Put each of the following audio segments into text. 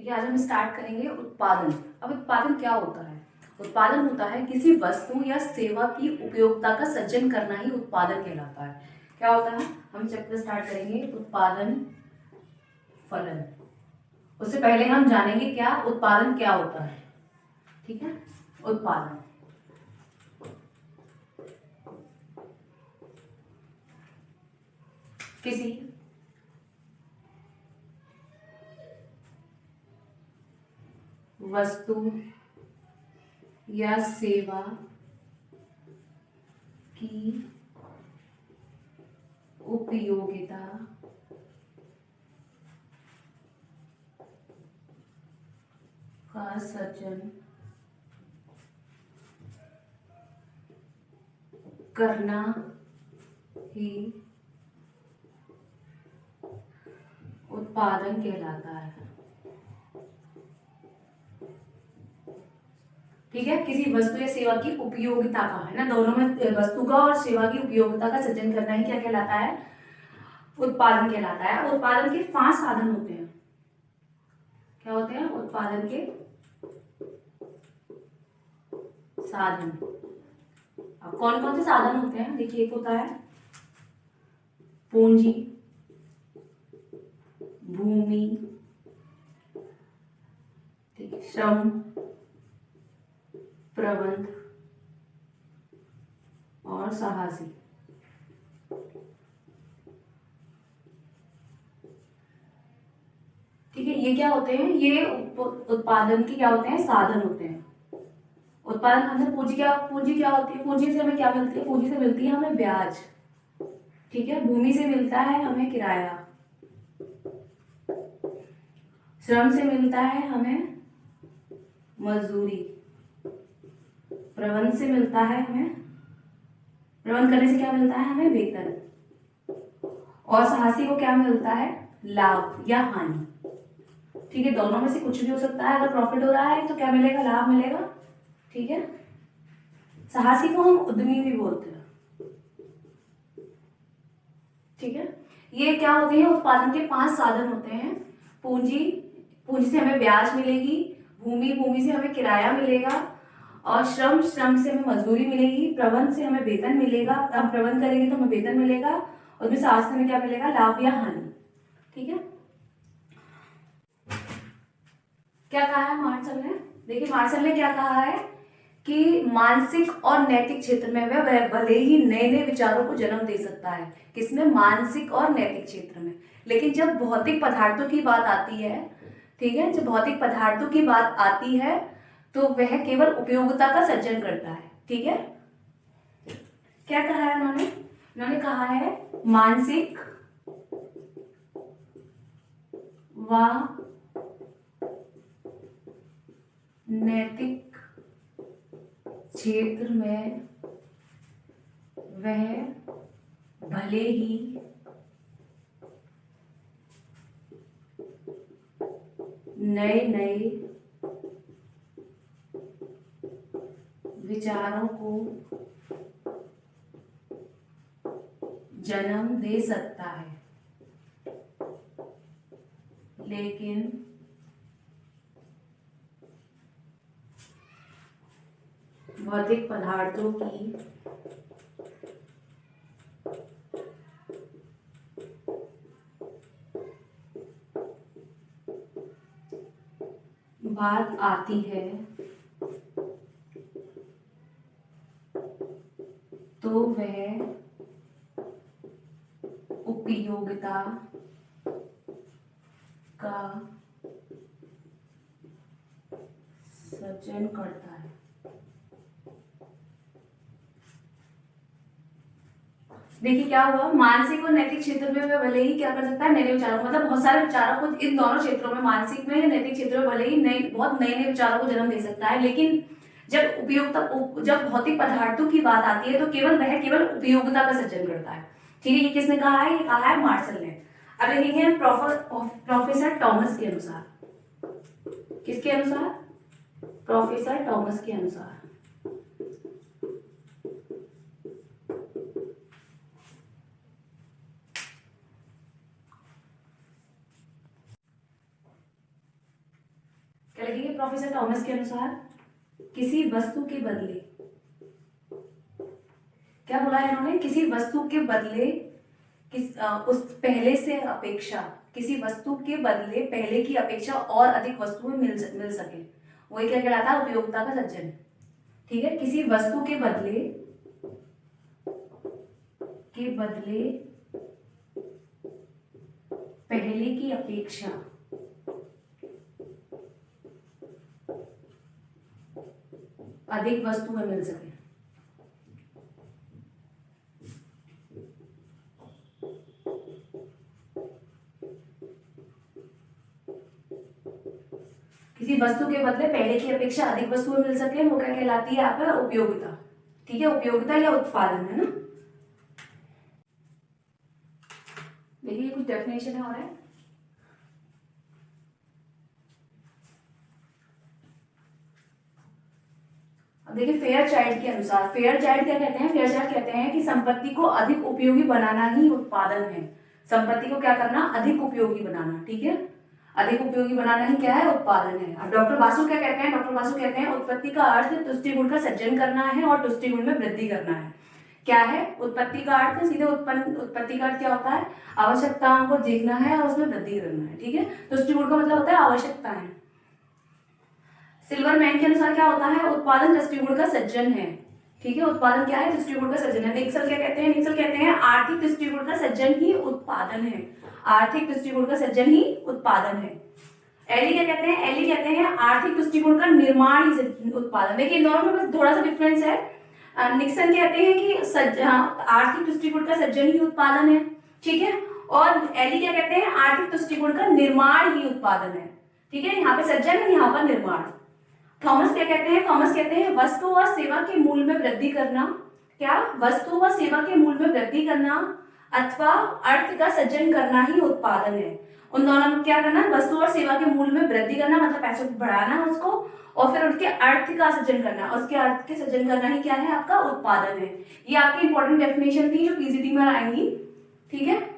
ठीक है, आज हम स्टार्ट करेंगे उत्पादन। अब उत्पादन क्या होता है? उत्पादन होता है किसी वस्तु या सेवा की उपयोगिता का सृजन करना ही उत्पादन कहलाता है। क्या होता है? हम चैप्टर स्टार्ट करेंगे उत्पादन फलन। उससे पहले हम जानेंगे क्या उत्पादन क्या होता है। ठीक है, उत्पादन किसी वस्तु या सेवा की उपयोगिता का सृजन करना ही उत्पादन कहलाता है। ठीक है, किसी वस्तु या सेवा की उपयोगिता का, है ना, दोनों में वस्तु का और सेवा की उपयोगिता का सृजन करना ही क्या कहलाता है? उत्पादन कहलाता है। उत्पादन के 5 साधन होते हैं। क्या होते हैं? उत्पादन के साधन। अब कौन कौन से साधन होते हैं? देखिए, एक होता है पूंजी, भूमि, ठीक है, श्रम, प्रबंध और साहसी। ठीक है, ये क्या होते हैं? ये उत्पादन के क्या होते हैं? साधन होते हैं। उत्पादन के अंदर पूंजी क्या होती है? पूंजी से हमें क्या मिलती है? पूंजी से मिलती है हमें ब्याज। ठीक है, भूमि से मिलता है हमें किराया, श्रम से मिलता है हमें मजदूरी, प्रबंध से मिलता है हमें, प्रबंध करने से क्या मिलता है? हमें वेतन, और साहसी को क्या मिलता है? लाभ या हानि। ठीक है, दोनों में से कुछ भी हो सकता है। अगर प्रॉफिट हो रहा है तो क्या मिलेगा? लाभ मिलेगा। ठीक है, साहसी को हम उद्यमी भी बोलते हैं। ठीक है, ये क्या होते हैं? उत्पादन के 5 साधन होते हैं। पूंजी, पूंजी से हमें ब्याज मिलेगी, भूमि से हमें किराया मिलेगा, और श्रम से हमें मजदूरी मिलेगी, प्रबंध से हमें वेतन मिलेगा, हम प्रबंध करेंगे तो हमें वेतन मिलेगा, और उसमें साहसी में क्या मिलेगा? लाभ या हानि। ठीक है, क्या कहा है मार्शल ने? देखिए, मार्शल ने क्या कहा है कि मानसिक और नैतिक क्षेत्र में वह भले ही नए नए विचारों को जन्म दे सकता है। किसमें? मानसिक और नैतिक क्षेत्र में। लेकिन जब भौतिक पदार्थों की बात आती है, ठीक है, जब भौतिक पदार्थों की बात आती है तो वह केवल उपयोगिता का सृजन करता है। ठीक है, क्या कहा है उन्होंने? उन्होंने कहा है मानसिक व नैतिक क्षेत्र में वह भले ही नए नए विचारों को जन्म दे सकता है, लेकिन भौतिक पदार्थों की बात आती है तो वह उपयोगिता का सृजन करता है। देखिए, क्या हुआ? मानसिक और नैतिक क्षेत्र में वह भले ही क्या कर सकता है? नए नए विचारों, मतलब बहुत सारे विचारों को इन दोनों क्षेत्रों में, मानसिक में या नैतिक क्षेत्र में, भले ही बहुत नए नए विचारों को जन्म दे सकता है, लेकिन जब भौतिक पदार्थों की बात आती है तो केवल उपयोगिता का सृजन करता है। ठीक है, ये किसने कहा है? ये कहा है मार्शल ने। अब देखेंगे प्रोफेसर टॉमस के अनुसार। किसके अनुसार? प्रोफेसर टॉमस के अनुसार। क्या लिखेंगे? प्रोफेसर थॉमस के अनुसार किसी वस्तु के बदले, क्या बोला है इन्होंने? किसी वस्तु के बदले उस पहले से अपेक्षा, किसी वस्तु के बदले पहले की अपेक्षा और अधिक वस्तुएं मिल सके, वही क्या कहलाता है? उपयोगिता का सज्जन। ठीक है, किसी वस्तु के बदले पहले की अपेक्षा अधिक वस्तुएं मिल सके। किसी वस्तु के बदले पहले की अपेक्षा अधिक वस्तुएं मिल सके, वो क्या कहलाती है? आपका उपयोगिता। ठीक है, उपयोगिता या उत्पादन है ना। देखिए कुछ डेफिनेशन है और है। अब देखिए फेयर चाइल्ड के अनुसार, फेयर चाइल्ड क्या कहते हैं? फेयर चाइल्ड कहते हैं कि संपत्ति को अधिक उपयोगी बनाना ही उत्पादन है। संपत्ति को क्या करना? अधिक उपयोगी बनाना। ठीक है, अधिक उपयोगी बनाना ही क्या है? उत्पादन है। अब डॉक्टर बासु क्या कहते हैं? डॉक्टर बासु कहते हैं उत्पत्ति का अर्थ तुष्टिगुण का सृजन करना है और तुष्टिगुण में वृद्धि करना है। क्या है उत्पत्ति का अर्थ? सीधे उत्पत्ति का अर्थ क्या होता है? आवश्यकताओं को देखना है और उसमें वृद्धि करना है। ठीक है, तुष्टिगुण का मतलब होता है आवश्यकताएं। सिल्वरमैन के अनुसार क्या होता है? उत्पादन तुष्टिगुण का सृजन है। ठीक है, उत्पादन क्या है? तुष्टिगुण का सृजन है। निक्सल क्या कहते हैं? निक्सल कहते हैं आर्थिक तुष्टिगुण का सृजन ही उत्पादन है। आर्थिक तुष्टिगुण का सृजन ही उत्पादन है। एली क्या कहते हैं? एली कहते हैं आर्थिक तुष्टिगुण का निर्माण ही उत्पादन। देखिए इन दोनों में बस थोड़ा सा डिफरेंस है। निक्सन कहते हैं कि आर्थिक तुष्टिगुण का सृजन ही उत्पादन है। ठीक है, और एली क्या कहते हैं? आर्थिक तुष्टिगुण का निर्माण ही उत्पादन है। ठीक है, यहाँ पे सृजन है, यहाँ पर निर्माण। थॉमस क्या कहते हैं? थॉमस कहते हैं वस्तु व सेवा के मूल्य में वृद्धि करना। क्या? वस्तु व सेवा के मूल्य में वृद्धि करना अथवा अर्थ का सृजन करना ही उत्पादन है। उन दोनों में क्या करना? वस्तु और सेवा के मूल्य में वृद्धि करना मतलब पैसों को बढ़ाना उसको, और फिर उसके अर्थ का सृजन करना, उसके अर्थ के सृजन करना ही क्या है? आपका उत्पादन है। ये आपकी इंपॉर्टेंट डेफिनेशन थी जो पीजीटी में आएंगी। ठीक है,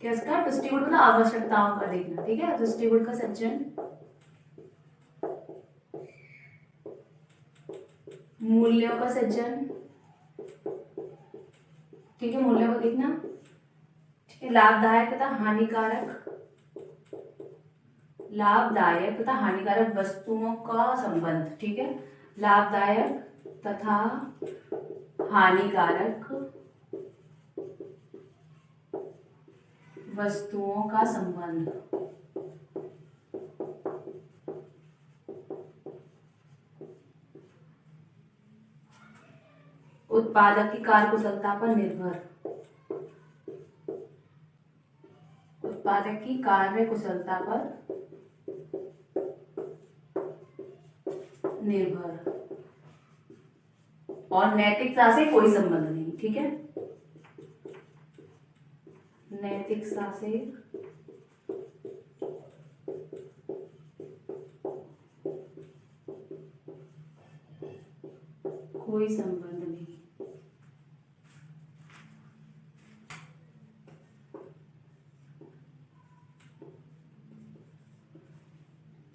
इसका तुष्टिगुण मतलब आवश्यकताओं का देखना। ठीक है, तुष्टिगुण का सृजन, मूल्यों का सृजन। ठीक है, मूल्यों को देखना। ठीक है, लाभदायक तथा हानिकारक, लाभदायक तथा हानिकारक वस्तुओं का संबंध। ठीक है, लाभदायक तथा हानिकारक वस्तुओं का संबंध। उत्पादक की कार्यकुशलता पर निर्भर, उत्पादक की कार्यकुशलता पर निर्भर, और नैतिकता से कोई संबंध नहीं। ठीक है, नैतिकता से कोई संबंध नहीं।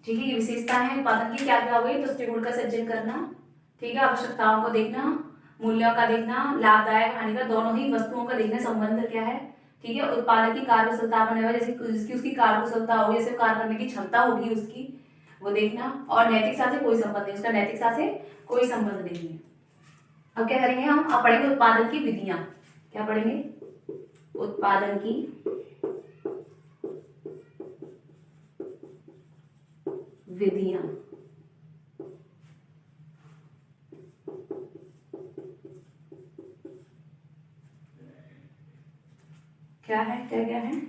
ठीक है, ये विशेषता है उत्पादन की। क्या क्या हो गई? तुष्टिगुण का सृजन करना। ठीक है, आवश्यकताओं को देखना, मूल्यों का देखना, लाभदायक हानिकारक दोनों ही वस्तुओं का देखना, संबंध क्या है। ठीक है, उत्पादक की कार्यकुशलता पर निर्भर, जैसे जिसकी उसकी कार्यकुशलता होगी, जैसे कार्य करने की क्षमता होगी उसकी, वो देखना, और नैतिकता से कोई संबंध नहीं, उसका नैतिकता से कोई संबंध नहीं है। अब क्या करेंगे हम? अब पढ़ेंगे उत्पादन की विधियां। क्या पढ़ेंगे? उत्पादन की विधियां। क्या है? क्या क्या है?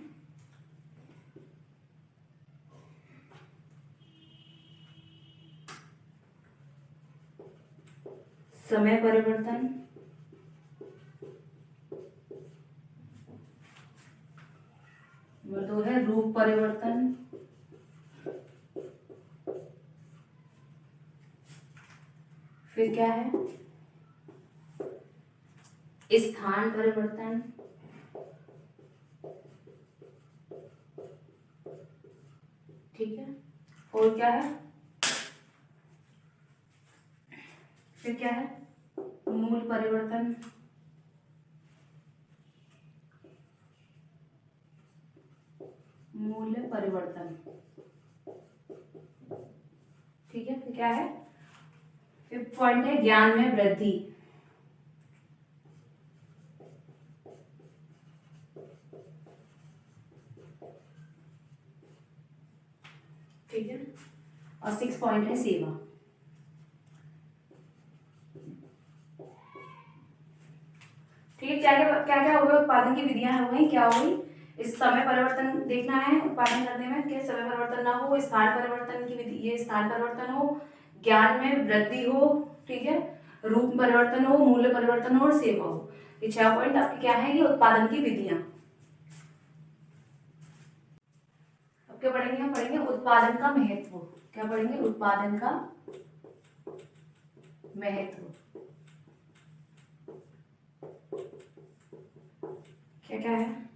समय परिवर्तन, दो है रूप परिवर्तन, फिर क्या है? स्थान परिवर्तन, ठीक है। और क्या है, फिर क्या है, मूल परिवर्तन, मूल्य परिवर्तन। ठीक है, फिर क्या है, फिफ्थ पॉइंट है ज्ञान में वृद्धि। ठीक है, और सिक्स पॉइंट है सेवा। ठीक है, क्या क्या क्या क्या हो गया, उत्पादन की विधियां हो गई, क्या हो गई, इस समय परिवर्तन देखना है उत्पादन करने में कि समय परिवर्तन ना हो, स्थान परिवर्तन की विधि, ये स्थान परिवर्तन हो, ज्ञान में वृद्धि हो, ठीक है, रूप परिवर्तन हो, मूल्य परिवर्तन हो और सेवा हो। ये 6 पॉइंट आपके क्या है, ये उत्पादन की विधियां। अब क्या पढ़ेंगे, हम पढ़ेंगे उत्पादन का महत्व। क्या पढ़ेंगे, उत्पादन का महत्व। क्या क्या है,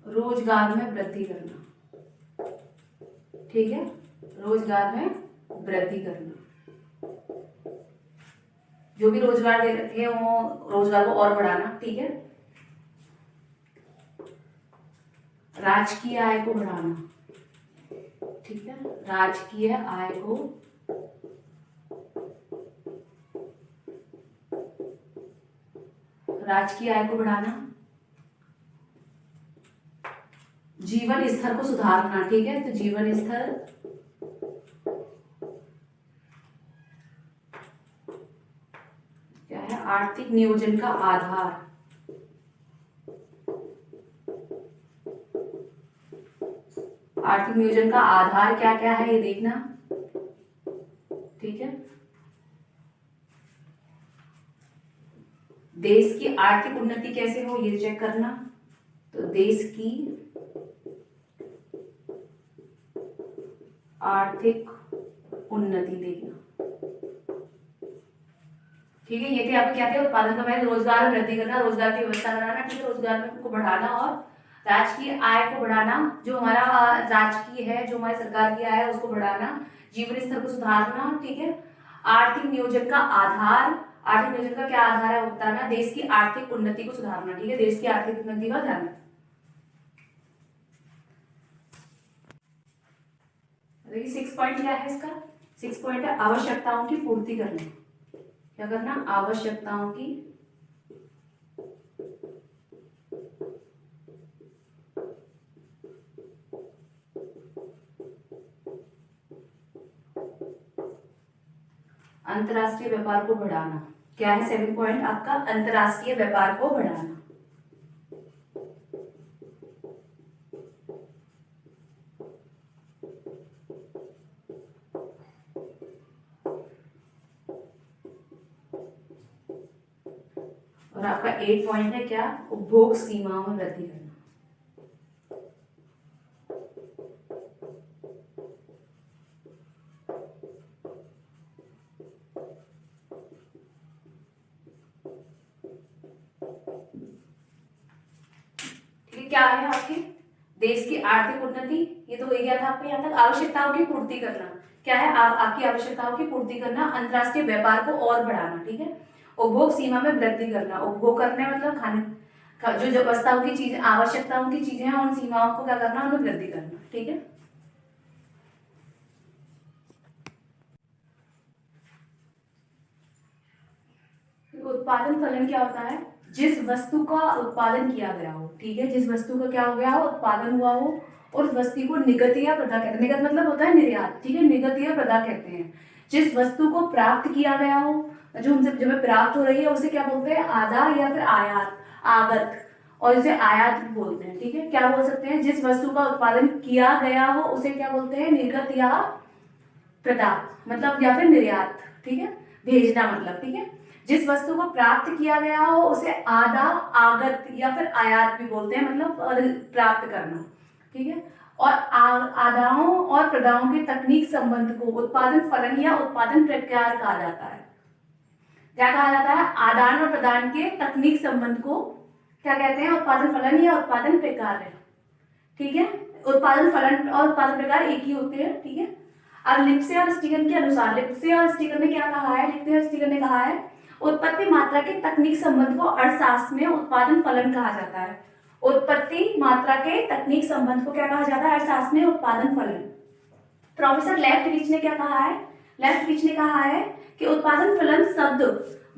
रोजगार में वृद्धि करना। ठीक है, रोजगार में वृद्धि करना, जो भी रोजगार दे रखे हैं वो रोजगार को और बढ़ाना। ठीक है, राजकीय आय को बढ़ाना। ठीक है, राजकीय आय को बढ़ाना, जीवन स्तर को सुधारना। ठीक है, तो जीवन स्तर क्या है, आर्थिक नियोजन का आधार। आर्थिक नियोजन का आधार क्या क्या है ये देखना। ठीक है, देश की आर्थिक उन्नति कैसे हो ये चेक करना। तो देश की आर्थिक उन्नति देखना। ठीक है, ये थे आपके क्या थे, उत्पादन का महत्व, रोजगार वृद्धि करना, रोजगार की व्यवस्था कराना। ठीक है, रोजगार को बढ़ाना और राजकीय आय को बढ़ाना, जो हमारा राजकीय है, जो हमारी सरकार की आय है उसको बढ़ाना, जीवन स्तर को सुधारना। ठीक है, आर्थिक नियोजन का आधार, आर्थिक नियोजन का क्या आधार है बताना, देश की आर्थिक उन्नति को सुधारना। ठीक है, देश की आर्थिक उन्नति का ध्यान। देखिए 6 पॉइंट क्या है इसका, 6 पॉइंट है आवश्यकताओं की पूर्ति करना। क्या करना, आवश्यकताओं की अंतरराष्ट्रीय व्यापार को बढ़ाना। क्या है 7 पॉइंट आपका, अंतरराष्ट्रीय व्यापार को बढ़ाना। और आपका 8 पॉइंट है क्या, उपभोग सीमाओं में वृद्धि करना। क्या है आपके, देश की आर्थिक उन्नति, ये तो हो गया था आपको यहाँ तक। आवश्यकताओं की पूर्ति करना क्या है, आपकी आवश्यकताओं की पूर्ति करना, अंतरराष्ट्रीय व्यापार को और बढ़ाना। ठीक है, उपभोग सीमा में वृद्धि करना, उपभोग करने मतलब खाने जो वस्तुओं की चीजें, आवश्यकताओं की चीजें हैं, उन सीमाओं को क्या करना, उनमें वृद्धि करना। ठीक है, उत्पादन फलन क्या होता है, जिस वस्तु का उत्पादन किया गया हो। ठीक है, जिस वस्तु का क्या हो गया हो, उत्पादन हुआ हो, और उस वस्तु को निगत या प्रदा कहते हैं। निगत मतलब होता है निर्यात। ठीक है, निगत या प्रदा कहते हैं जिस वस्तु को प्राप्त किया गया हो, जो हमसे जो हमें प्राप्त हो रही है उसे क्या बोलते हैं, आदान या फिर आयात, आगत, और इसे आयात भी बोलते हैं। ठीक है, क्या बोल सकते हैं, जिस वस्तु का उत्पादन किया गया हो उसे क्या बोलते हैं, निर्गत या प्रदा मतलब या फिर निर्यात। ठीक है, भेजना मतलब। ठीक है, जिस वस्तु को प्राप्त किया गया हो उसे आदा, आगत या फिर आयात भी बोलते हैं, मतलब प्राप्त करना। ठीक है, और आदाओं और प्रदाओं के तकनीक संबंध को उत्पादन फलन या उत्पादन प्रक्रिया कहा जाता है। क्या कहा जाता है, आदान और प्रदान के तकनीक संबंध को क्या कहते हैं, उत्पादन फलन या उत्पादन प्रकार है। ठीक है, उत्पादन फलन और उत्पादन प्रकार एक ही होते हैं। ठीक है, अब लिप्से और स्टीगन के अनुसार, लिप्से और स्टीगन ने क्या कहा है, लिप्से और स्टीगन ने कहा है उत्पत्ति मात्रा के तकनीक संबंध को अर्थशास्त्र में उत्पादन फलन कहा जाता है। उत्पत्ति मात्रा के तकनीक संबंध को क्या कहा जाता है, अर्थशास्त्र में उत्पादन फलन। प्रोफेसर लेफ्टविच ने क्या कहा है, लेफ्टविच ने कहा है कि उत्पादन फलन शब्द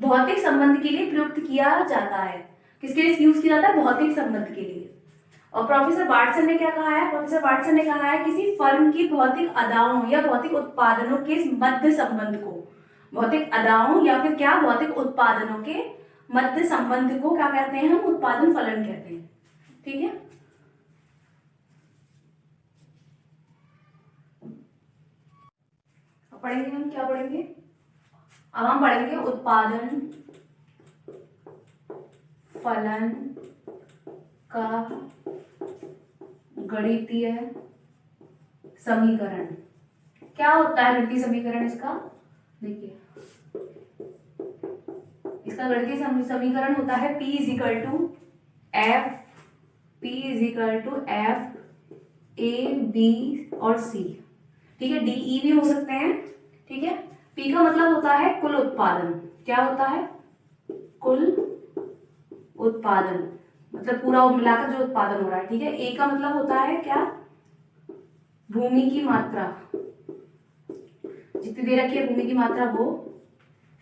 भौतिक संबंध के लिए प्रयुक्त किया जाता है। किसके लिए यूज किया जाता है, भौतिक संबंध के लिए। और प्रोफेसर वाटसन ने क्या कहा है, प्रोफेसर वाटसन ने कहा है किसी फर्म की भौतिक अदाओं या भौतिक उत्पादनों के मध्य संबंध को, भौतिक अदाओं या फिर क्या, भौतिक उत्पादनों के मध्य संबंध को क्या कहते हैं, हम उत्पादन फलन कहते हैं। ठीक है, पढ़ेंगे हम, क्या पढ़ेंगे, अब हम पढ़ेंगे उत्पादन फलन का गणितीय समीकरण। क्या होता है गणितीय समीकरण इसका, देखिए इसका गणितीय समीकरण होता है P is equal to F A B और सी। ठीक है, DE भी हो सकते हैं। ठीक है, P का मतलब होता है कुल उत्पादन, क्या होता है, कुल उत्पादन, मतलब पूरा मिलाकर जो उत्पादन हो रहा है। ठीक है, A का मतलब होता है क्या, भूमि की मात्रा, जितनी दे रखी है भूमि की मात्रा वो।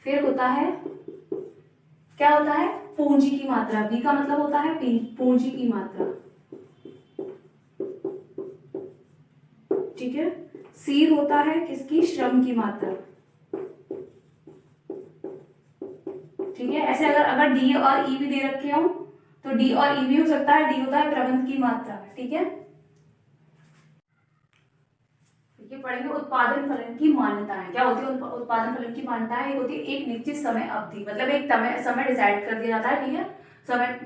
फिर होता है, क्या होता है, पूंजी की मात्रा। B का मतलब होता है पूंजी की मात्रा। ठीक है, C होता है किसकी, श्रम की मात्रा। ठीक है, ऐसे अगर D और E भी दे रखे हो तो D और E भी हो सकता है। D होता है प्रबंध की मात्रा। ठीक है, ये पढ़ेंगे उत्पादन फलन की मान्यताएं। क्या होती है उत्पादन फलन की मान्यताएं, एक होती है एक निश्चित समय अवधि, मतलब एक समय डिसाइड कर दिया जाता है। ठीक है, समय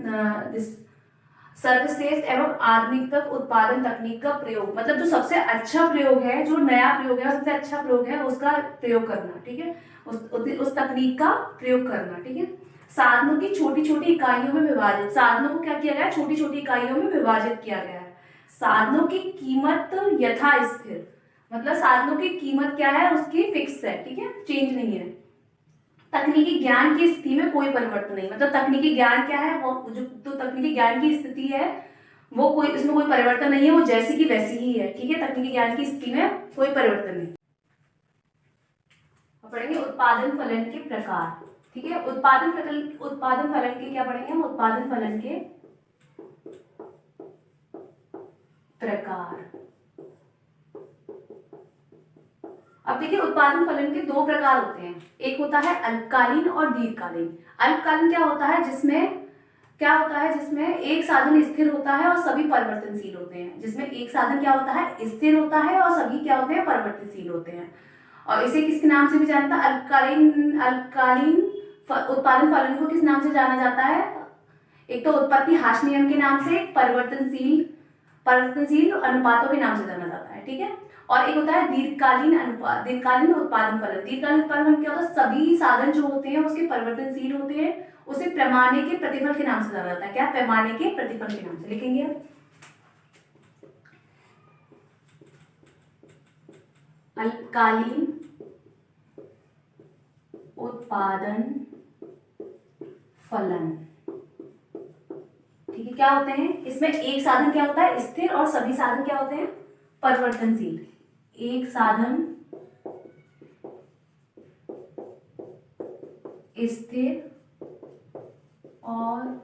सर्वश्रेष्ठ एवं आधुनिक तक उत्पादन तकनीक का प्रयोग, मतलब जो सबसे अच्छा प्रयोग है, जो नया प्रयोग है, सबसे अच्छा प्रयोग है, उसका प्रयोग करना। ठीक है, उस तकनीक का प्रयोग करना। ठीक है, साधनों की छोटी छोटी इकाइयों में विभाजित, साधनों को क्या किया गया है, छोटी छोटी इकाइयों में विभाजित किया गया है। साधनों की कीमत यथा स्थिर, मतलब साधनों की कीमत क्या है, उसकी फिक्स है। ठीक है, चेंज नहीं है। तकनीकी ज्ञान की स्थिति में कोई परिवर्तन नहीं, मतलब तकनीकी ज्ञान क्या है, वो जो तो तकनीकी ज्ञान की स्थिति है वो कोई, इसमें कोई परिवर्तन नहीं है, वो जैसी की वैसी ही है। ठीक है, तकनीकी ज्ञान की स्थिति में कोई परिवर्तन नहीं। पढ़ेंगे उत्पादन फलन के प्रकार। ठीक है, उत्पादन फलन के क्या पढ़ेंगे हम, उत्पादन फलन के प्रकार। अब देखिए उत्पादन फलन के दो प्रकार होते हैं, एक होता है अल्पकालीन और दीर्घकालीन। अल्पकालीन क्या होता है, जिसमें एक साधन स्थिर होता है और सभी परिवर्तनशील होते हैं। जिसमें एक साधन क्या होता है, स्थिर होता है और सभी क्या होते हैं, परिवर्तनशील होते हैं। और इसे किसके नाम से भी जानता है, अल्पकालीन उत्पादन फलन को किस नाम से जाना जाता है, एक तो उत्पत्ति हाश नियम के नाम से, परिवर्तनशील अनुपातों के नाम से जाना जाता है। ठीक है, और एक होता है दीर्घकालीन उत्पादन फलन। दीर्घकालीन उत्पादन फलन क्या होता है, सभी साधन जो होते हैं उसके परिवर्तनशील होते हैं, उसे पैमाने के प्रतिफल के नाम से जाना जाता है। क्या, पैमाने के प्रतिफल के नाम से लिखेंगे आप। अल्पकालीन उत्पादन फलन, ठीक है, क्या होते हैं, इसमें एक साधन क्या होता है, स्थिर, और सभी साधन क्या होते हैं, परिवर्तनशील। एक साधन स्थिर और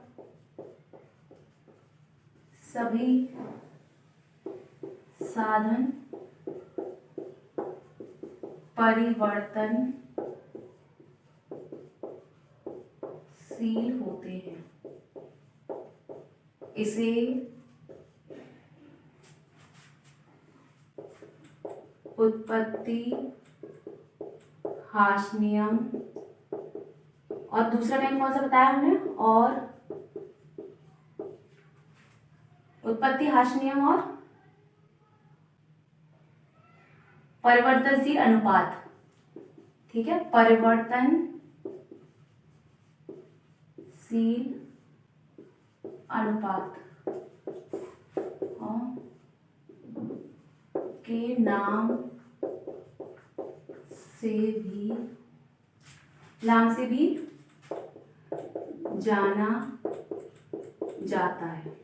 सभी साधन परिवर्तनशील होते हैं, इसे उत्पत्ति हाश नियम, और दूसरा नियम कौन सा बताया हमने, और उत्पत्ति हाश नियम और परिवर्तनशील अनुपात। ठीक है, परिवर्तनशील अनुपात के नाम से भी जाना जाता है।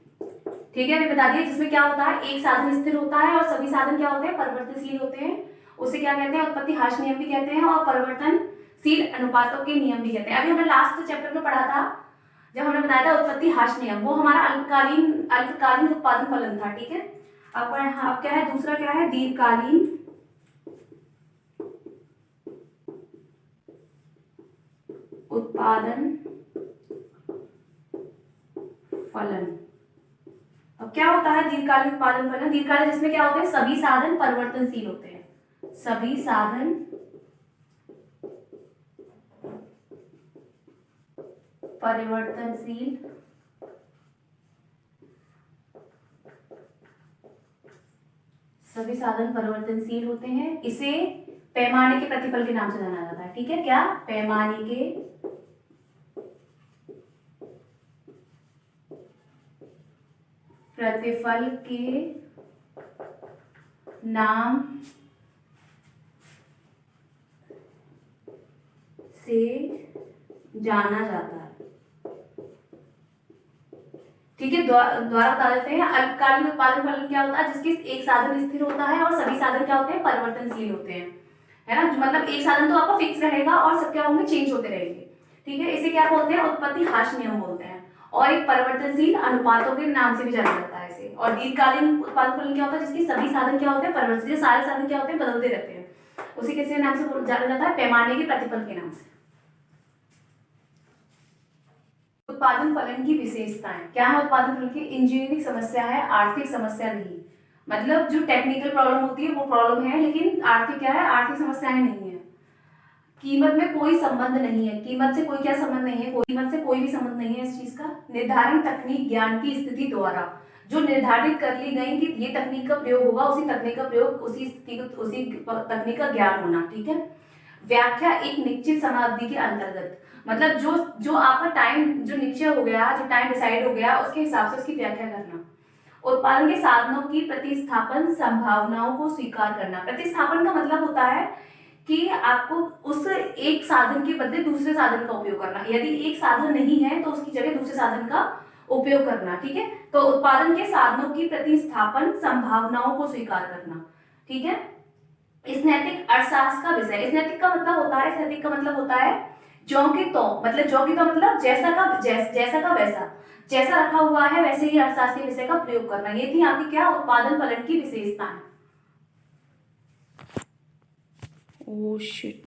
ठीक है, अभी बता दिया। जिसमें क्या होता है, एक साधन स्थिर होता है और सभी साधन क्या होते हैं, परिवर्तनशील होते हैं। उसे क्या कहते हैं, उत्पत्ति ह्रास नियम भी कहते हैं और परिवर्तनशील अनुपातों के नियम भी कहते हैं। अभी हमने लास्ट चैप्टर में पढ़ा था, जब हमने बताया था उत्पत्ति ह्रास नियम, वो हमारा अल्पकालीन उत्पादन फलन था। ठीक है, अब क्या है, दूसरा क्या है, दीर्घकालीन उत्पादन फलन। अब क्या होता है दीर्घकालीन उत्पादन फलन? दीर्घकालीन जिसमें क्या होता है, सभी साधन परिवर्तनशील होते हैं। सभी साधन परिवर्तनशील होते हैं। इसे पैमाने के प्रतिफल के नाम से जाना जाता है। ठीक है, क्या, पैमाने के प्रतिफल के नाम से जाना जाता है। ठीक है, द्वारा बता देते हैं। अल्पकालीन उत्पादन फलन क्या होता है, जिसके एक साधन स्थिर होता है और सभी साधन क्या होते हैं, परिवर्तनशील होते हैं, है ना। मतलब एक साधन तो आपका फिक्स रहेगा और सब क्या होंगे, चेंज होते रहेंगे। ठीक है, इसे क्या बोलते हैं, उत्पत्ति ह्रास नियम बोलते हैं। और एक परिवर्तनशील अनुपातों के नाम से भी जाना जाता है इसे। और दीर्घकालीन उत्पादन फलन क्या होता है, जिसके सभी साधन क्या होते हैं, परिवर्तनशील। सारे साधन क्या होते हैं, बदलते रहते हैं। उसे किस नाम से जाना जाता है, पैमाने के प्रतिफल के नाम से। उत्पादन फलन की विशेषताएं क्या है? उत्पादन फलन की इंजीनियरिंग समस्या है, आर्थिक समस्या नहीं। मतलब जो टेक्निकल प्रॉब्लम होती है वो प्रॉब्लम है, लेकिन आर्थिक क्या है, आर्थिक समस्याएं नहीं है। कीमत में कोई संबंध नहीं है, कीमत से कोई क्या संबंध नहीं है, कीमत से कोई भी संबंध नहीं है इस चीज का। निर्धारण तकनीक ज्ञान की स्थिति द्वारा जो निर्धारित कर ली गई कि ये तकनीक का प्रयोग होगा, उसी तकनीक का प्रयोग, उसी तकनीक का ज्ञान होना। ठीक है, व्याख्या एक निश्चित समाअवधि के अंतर्गत, मतलब जो आपका टाइम जो निश्चय हो गया, जो टाइम डिसाइड हो गया, उसके हिसाब से उसकी व्याख्या करना। उत्पादन के साधनों की प्रतिस्थापन संभावनाओं को स्वीकार करना। प्रतिस्थापन का मतलब होता है कि आपको उस एक साधन के बदले दूसरे साधन का उपयोग करना। यदि एक साधन नहीं है तो उसकी जगह दूसरे साधन का उपयोग करना। ठीक है, तो उत्पादन के साधनों की प्रतिस्थापन संभावनाओं को स्वीकार करना। ठीक है, स्नैतिक अर्थशास्त्र का विषय। स्नैतिक का मतलब होता है ज्यों की तो, मतलब ज्यों की तो मतलब जैसा का वैसा, जैसा रखा हुआ है वैसे ही अर्थशास्त्रीय विषय का प्रयोग करना। ये थी आपकी क्या, उत्पादन फलन की विशेषताएं। Oh shit.